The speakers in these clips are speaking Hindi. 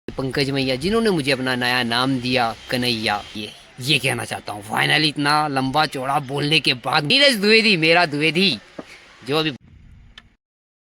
पंकज मैया जिन्होंने मुझे अपना नया नाम दिया कन्हैया। ये कहना चाहता हूँ फाइनली इतना लंबा चौड़ा बोलने के बाद नीरज द्विवेदी मेरा द्विवेदी जो अभी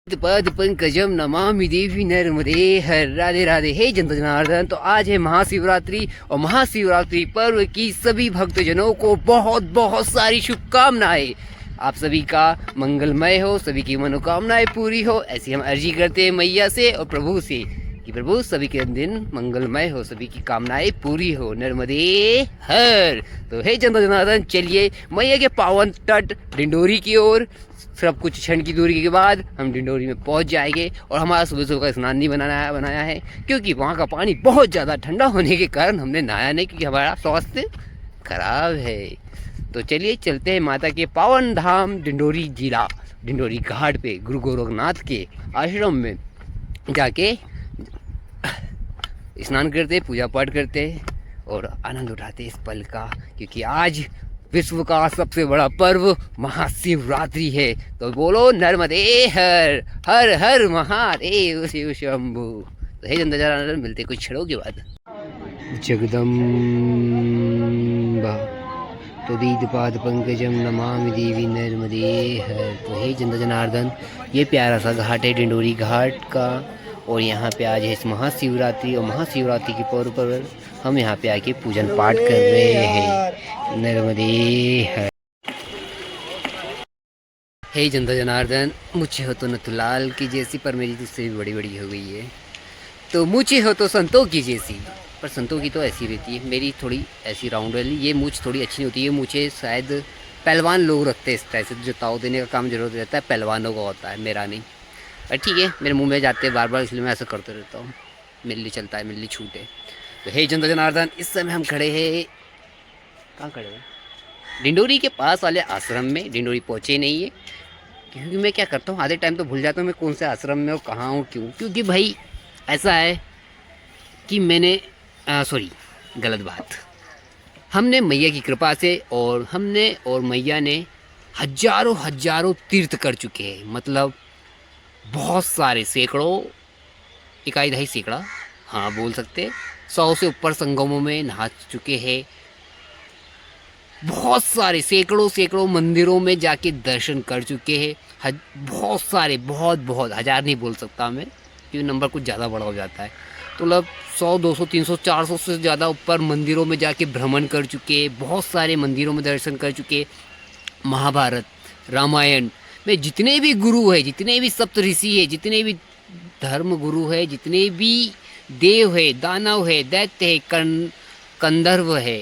पद पंकजम नमामि देवी नर्मदे हर राधे राधे। हे जनता जनार्दन, तो आज है महाशिवरात्रि और महाशिवरात्रि पर्व की सभी भक्तजनों को बहुत बहुत सारी शुभकामनाएं। आप सभी का मंगलमय हो, सभी की मनोकामनाएं पूरी हो, ऐसी हम अर्जी करते हैं मैया से और प्रभु से कि प्रभु सभी के दिन मंगलमय हो, सभी की कामनाएं पूरी हो। नर्मदे हर। तो हे जनता जनार्दन, चलिए मैया के पावन तट डिंडोरी की ओर सब कुछ क्षण की दूरी के बाद हम डिंडोरी में पहुंच जाएंगे। और हमारा सुबह सुबह का स्नान नहीं बनाया है क्योंकि वहाँ का पानी बहुत ज़्यादा ठंडा होने के कारण हमने नहाया नहीं, क्योंकि हमारा स्वास्थ्य खराब है। तो चलिए चलते हैं माता के पावन धाम डिंडोरी जिला, डिंडोरी घाट पे गुरु गोरखनाथ के आश्रम में जाके स्नान करते, पूजा पाठ करते और आनंद उठाते इस पल का, क्योंकि आज विश्व का सबसे बड़ा पर्व महाशिवरात्रि है। तो बोलो नर्मदे हर हर हर महादेव शिव शंभु। तो हे जनता जनार्दन, मिलते कुछ क्षणों के बाद। जगदम्बा तो दीदपाद पंकजम नमामि देवी नर्मदे हर। तो हे जनता जनार्दन, ये प्यारा सा घाट है डिंडोरी घाट का, और यहाँ पे आज है इस महाशिवरात्रि, और महाशिवरात्रि के पर्व पर हम यहाँ पे आके पूजन पाठ कर रहे हैं। नर्मदे हर। हे जनता जनार्दन, मुझे हो तो नथुलाल की जैसी, पर मेरी तुझसे भी बड़ी बड़ी हो गई है। तो मुझे हो तो संतों की जैसी, पर संतों की तो ऐसी रहती है, मेरी थोड़ी ऐसी राउंड वाली। ये मूछ थोड़ी अच्छी नहीं होती है, मुझे शायद पहलवान लोग रखते हैं इस तरह से, जो ताव देने का काम जरूरत रहता है पहलवानों का होता है, मेरा नहीं। पर ठीक है, मेरे मुंह में जाते हैं बार बार, इसलिए मैं ऐसा करते रहता हूँ। मेरे लिए चलता है, मेरे लिए छूट है। तो हे जनता जनार्दन, इस समय हम खड़े हैं, कहाँ खड़े हैं? डिंडोरी के पास वाले आश्रम में। डिंडोरी पहुँचे नहीं है क्योंकि मैं क्या करता हूँ, आधे टाइम तो भूल जाता हूँ मैं कौन से आश्रम में और कहाँ हूँ, क्यों। क्योंकि भाई ऐसा है कि मैंने सॉरी गलत बात, हमने मैया की कृपा से और हमने और मैया ने हजारों हजारों तीर्थ कर चुके हैं। मतलब बहुत सारे, सैकड़ों, इकाई दहाई सैकड़ा, हाँ बोल सकते, 100 से ऊपर संगमों में नहा चुके हैं। बहुत सारे सैकड़ों सैकड़ों मंदिरों में जाके दर्शन कर चुके हैं। बहुत सारे, बहुत बहुत, हज़ार नहीं बोल सकता मैं क्योंकि नंबर कुछ ज़्यादा बड़ा हो जाता है। तो मतलब 100, 200, 300, 400 से ज़्यादा ऊपर मंदिरों में जाके भ्रमण कर चुके, बहुत सारे मंदिरों में दर्शन कर चुके। महाभारत, रामायण में जितने भी गुरु हैं, जितने भी सप्त ऋषि है, जितने भी धर्म गुरु है, जितने भी देव है, दानव है, दैत्य है, कंधर्व है,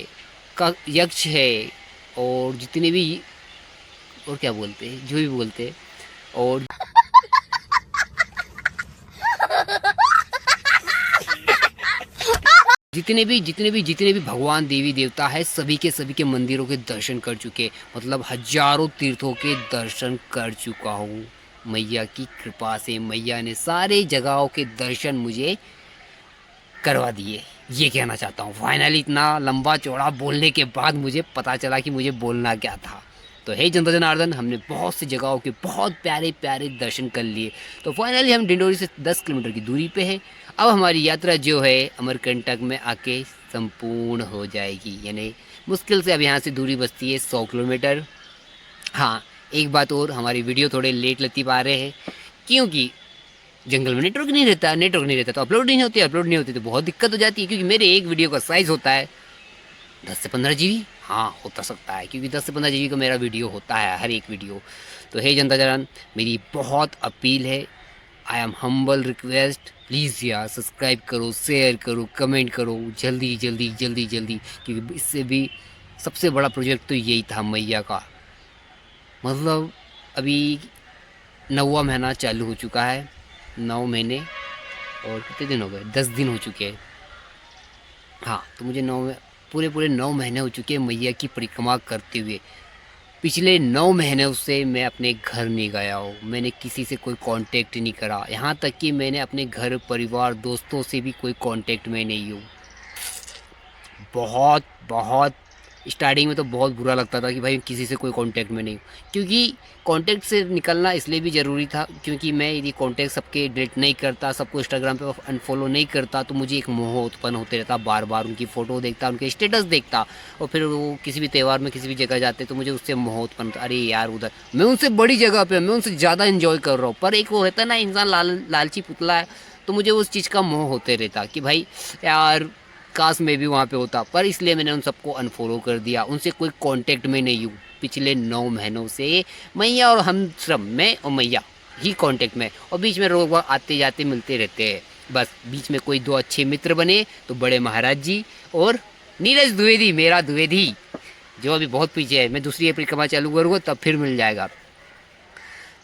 यक्ष है, और जितने भी, और क्या बोलते हैं, जो भी बोलते हैं, और जितने भी भगवान देवी देवता है, सभी के मंदिरों के दर्शन कर चुके। मतलब हजारों तीर्थों के दर्शन कर चुका हूँ मैया की कृपा से। मैया ने सारे जगहों के दर्शन मुझे करवा दिए। ये कहना चाहता हूँ फाइनली इतना लंबा चौड़ा बोलने के बाद मुझे पता चला कि मुझे बोलना क्या था। तो हे जनता जनार्दन, हमने बहुत सी जगहों के बहुत प्यारे प्यारे दर्शन कर लिए। तो फाइनली हम डिंडोरी से 10 किलोमीटर की दूरी पे है। अब हमारी यात्रा जो है अमरकंटक में आके संपूर्ण हो जाएगी, यानी मुश्किल से अब यहाँ से दूरी बचती है 100 किलोमीटर। हाँ, एक बात और, हमारी वीडियो थोड़े लेट लगती पा रहे हैं क्योंकि जंगल में नेटवर्क नहीं रहता तो अपलोड नहीं होती तो बहुत दिक्कत हो जाती है। क्योंकि मेरे एक वीडियो का साइज़ होता है 10 से 15 GB, हाँ होता सकता है, क्योंकि 10 से 15 GB का मेरा वीडियो होता है, हर एक वीडियो। तो हे जनता जनार्दन, मेरी बहुत अपील है, I am humble request, please यार सब्सक्राइब करो, शेयर करो, कमेंट करो, जल्दी जल्दी जल्दी जल्दी, क्योंकि इससे भी सबसे बड़ा प्रोजेक्ट तो यही था मैया का। मतलब अभी 9वां महीना चालू हो चुका है, 9 महीने और कितने दिन हो गए, 10 दिन हो चुके हैं। हाँ, तो मुझे पूरे 9 महीने हो चुके हैं मैया की परिक्रमा करते हुए। पिछले 9 महीने से मैं अपने घर नहीं गया हूँ, मैंने किसी से कोई कांटेक्ट नहीं करा, यहाँ तक कि मैंने अपने घर परिवार दोस्तों से भी कोई कांटेक्ट में नहीं हूँ। बहुत बहुत स्टार्टिंग में तो बहुत बुरा लगता था कि भाई किसी से कोई कांटेक्ट में नहीं हूँ, क्योंकि कांटेक्ट से निकलना इसलिए भी ज़रूरी था क्योंकि मैं यदि कांटेक्ट सबके डिलीट नहीं करता, सबको इंस्टाग्राम पे अनफॉलो नहीं करता, तो मुझे एक मोह उत्पन्न होते रहता, बार बार उनकी फ़ोटो देखता, उनके स्टेटस देखता, और फिर वो किसी भी त्यौहार में किसी भी जगह जाते तो मुझे उससे मोह उत्पन्न होता, अरे यार उधर मैं उनसे बड़ी जगह पे, मैं उनसे ज़्यादा इन्जॉय कर रहा हूँ, पर एक वो रहता है ना इंसान लालची पुतला है, तो मुझे उस चीज़ का मोह होते रहता कि भाई यार काश मैं भी वहाँ पे होता, पर इसलिए मैंने उन सबको अनफॉलो कर दिया, उनसे कोई कांटेक्ट में नहीं हूँ पिछले 9 महीनों से। मैया और हम सब, मैं और मैया ही कांटेक्ट में, और बीच में लोग आते जाते मिलते रहते हैं, बस बीच में कोई 2 अच्छे मित्र बने तो बड़े महाराज जी और नीरज द्विवेदी, मेरा द्विवेदी जो अभी बहुत पीछे है, मैं दूसरी परिक्रमा चालू करूँगा तब फिर मिल जाएगा।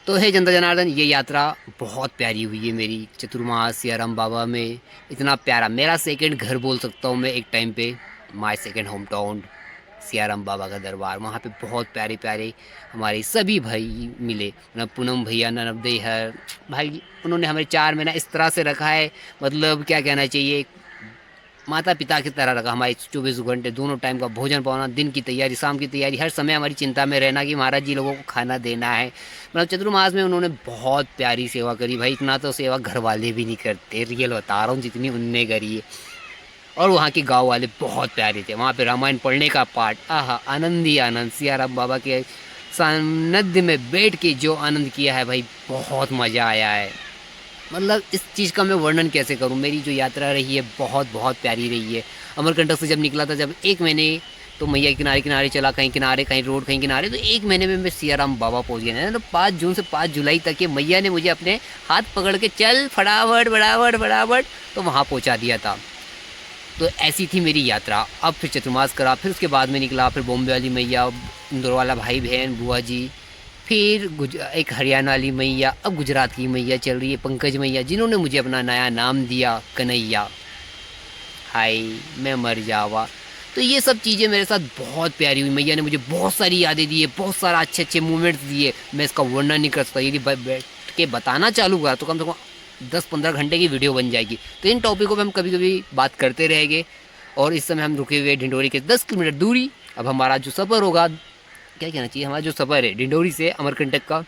तो हे जनता जनार्दन, ये यात्रा बहुत प्यारी हुई है मेरी चतुर्मास सियाराम बाबा में, इतना प्यारा, मेरा सेकंड घर बोल सकता हूँ मैं एक टाइम पे, my second home town Siyaram Baba का दरबार। वहाँ पे बहुत प्यारे प्यारे हमारे सभी भाई मिले, मतलब पूनम भैया, ननबदे हर भाई, उन्होंने हमें 4 महीना इस तरह से रखा है, मतलब क्या कहना चाहिए, माता पिता की तरह रखा, हमारे 24 घंटे दोनों टाइम का भोजन पाना, दिन की तैयारी, शाम की तैयारी, हर समय हमारी चिंता में रहना कि महाराज जी लोगों को खाना देना है। मतलब चतुर्मास में उन्होंने बहुत प्यारी सेवा करी भाई, इतना तो सेवा घर वाले भी नहीं करते, रियल बता रहा हूँ, जितनी उनने करी है। और वहाँ के गांव वाले बहुत प्यारे थे, वहाँ पे रामायण पढ़ने का पाठ, आहा आनंद ही आनंद, सियाराम बाबा के सानिध्य में बैठ के जो आनंद किया है भाई, बहुत मज़ा आया है। मतलब इस चीज़ का मैं वर्णन कैसे करूं, मेरी जो यात्रा रही है बहुत बहुत प्यारी रही है। अमरकंटक से जब निकला था, जब 1 महीने तो मैया किनारे किनारे चला, कहीं किनारे कहीं रोड कहीं किनारे, तो 1 महीने में मैं सियाराम बाबा पहुंच गया। तो 5 जून से 5 जुलाई तक ये मैया ने मुझे अपने हाथ पकड़ के चल फटाफट फटाफट फटाफट तो वहाँ पहुँचा दिया था। तो ऐसी थी मेरी यात्रा। अब फिर चतुर्मास करा, फिर उसके बाद में निकला, फिर बॉम्बे वाली मैया, इंदौर वाला भाई बहन बुआ जी, फिर एक हरियाणा वाली मैया, अब गुजरात की मैया चल रही है पंकज मैया, जिन्होंने मुझे अपना नया नाम दिया कन्हैया, हाय मैं मर जावा। तो ये सब चीज़ें मेरे साथ बहुत प्यारी हुई, मैया ने मुझे बहुत सारी यादें दी है, बहुत सारा अच्छे अच्छे मोमेंट्स दिए, मैं इसका वर्णन नहीं कर सकता, यदि बैठ के बताना चालू करा तो कम से कम 10-15 घंटे की वीडियो बन जाएगी। तो इन टॉपिकों पर हम कभी कभी बात करते रहेंगे। और इस समय हम रुके हुए ढिंडोरी के 10 किलोमीटर दूरी, अब हमारा जो सफ़र होगा, क्या कहना चाहिए, हमारा जो सफ़र है डिंडोरी से अमरकंटक का,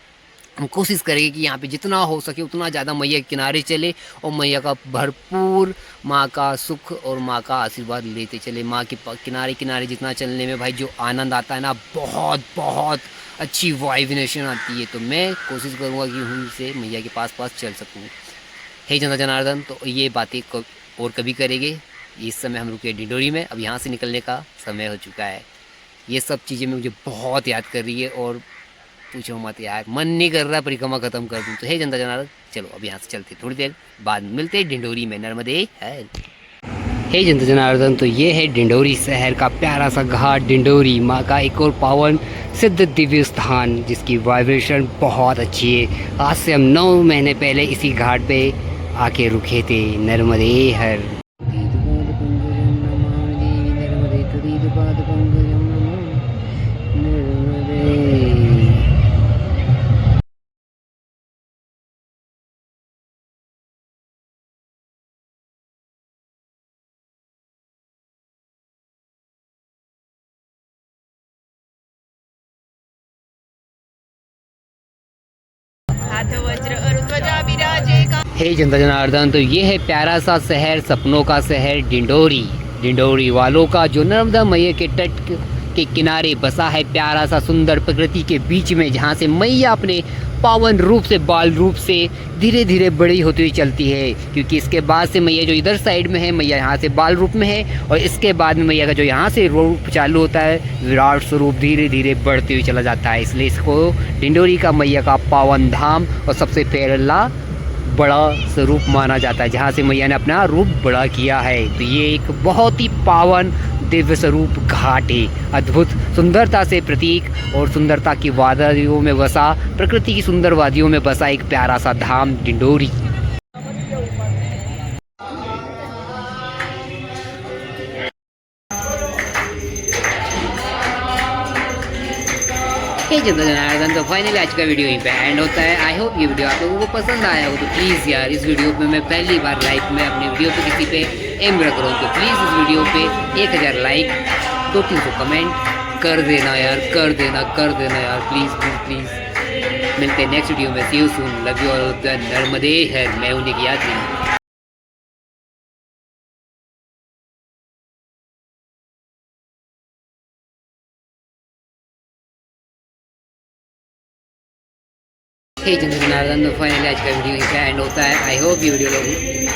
हम कोशिश करेंगे कि यहाँ पे जितना हो सके उतना ज़्यादा मैया के किनारे चले और मैया का भरपूर माँ का सुख और माँ का आशीर्वाद लेते चले। माँ के किनारे किनारे जितना चलने में भाई जो आनंद आता है ना, बहुत बहुत अच्छी वाइब्रेशन आती है। तो मैं कोशिश करूँगा कि उनसे मैया के पास पास चल सकूँ। हे जनता जनार्दन, तो ये बातें और कभी करेंगे। इस समय हम रुके डिंडोरी में, अब यहाँ से निकलने का समय हो चुका है। ये सब चीज़ें मुझे बहुत याद कर रही है और पूछो मत यार, मन नहीं कर रहा परिक्रमा खत्म कर दूँ। तो हे जनता जनार्दन, चलो अब यहाँ से चलते, थोड़ी देर बाद मिलते हैं डिंडोरी में, नर्मदे है। हे जनता जनार्दन, तो ये है डिंडोरी शहर का प्यारा सा घाट डिंडोरी, माँ का एक और पावन सिद्ध दिव्य स्थान जिसकी वाइब्रेशन बहुत अच्छी है। आज से हम 9 महीने पहले इसी घाट पे आके रुके थे। नर्मदे हर। हे जनता जनार्दन, तो ये है प्यारा सा शहर, सपनों का शहर डिंडोरी। डिंडोरी वालों का जो नर्मदा मैया के तट के किनारे बसा है, प्यारा सा सुंदर प्रकृति के बीच में, जहाँ से मैया अपने पावन रूप से, बाल रूप से धीरे धीरे बड़ी होती हुई चलती है। क्योंकि इसके बाद से मैया जो इधर साइड में है, मैया यहाँ से बाल रूप में है, और इसके बाद में मैया का जो यहाँ से रूप चालू होता है, विराट स्वरूप धीरे धीरे बढ़ते हुए चला जाता है। इसलिए इसको डिंडोरी का मैया का पावन धाम और सबसे पहला बड़ा स्वरूप माना जाता है, जहाँ से मैया ने अपना रूप बड़ा किया है। तो ये एक बहुत ही पावन दिव्य स्वरूप घाट है, अद्भुत सुंदरता से प्रतीक और सुंदरता की वादियों में बसा, प्रकृति की सुंदर वादियों में बसा एक प्यारा सा धाम डिंडोरी। जनता जनार्दन, तो फाइनली आज का वीडियो यहीं पे एंड होता है। आई होप ये वीडियो आप लोगों को पसंद आया हो। तो प्लीज़ यार, इस वीडियो पे मैं पहली बार लाइक में अपने वीडियो पे किसी पे एम रख रहा हूँ, तो प्लीज़ इस वीडियो पे 1000 लाइक तो 300 कमेंट कर देना यार, कर देना यार, प्लीज़ प्लीज़ प्लीज़। मिलते हैं नेक्स्ट वीडियो में, see you soon, love you all, the Narmade है, मैं हूं निक यात्री। हे जनार्दन, फाइनली आज का वीडियो यहीं पे एंड होता है। आई होप ये वीडियो लोग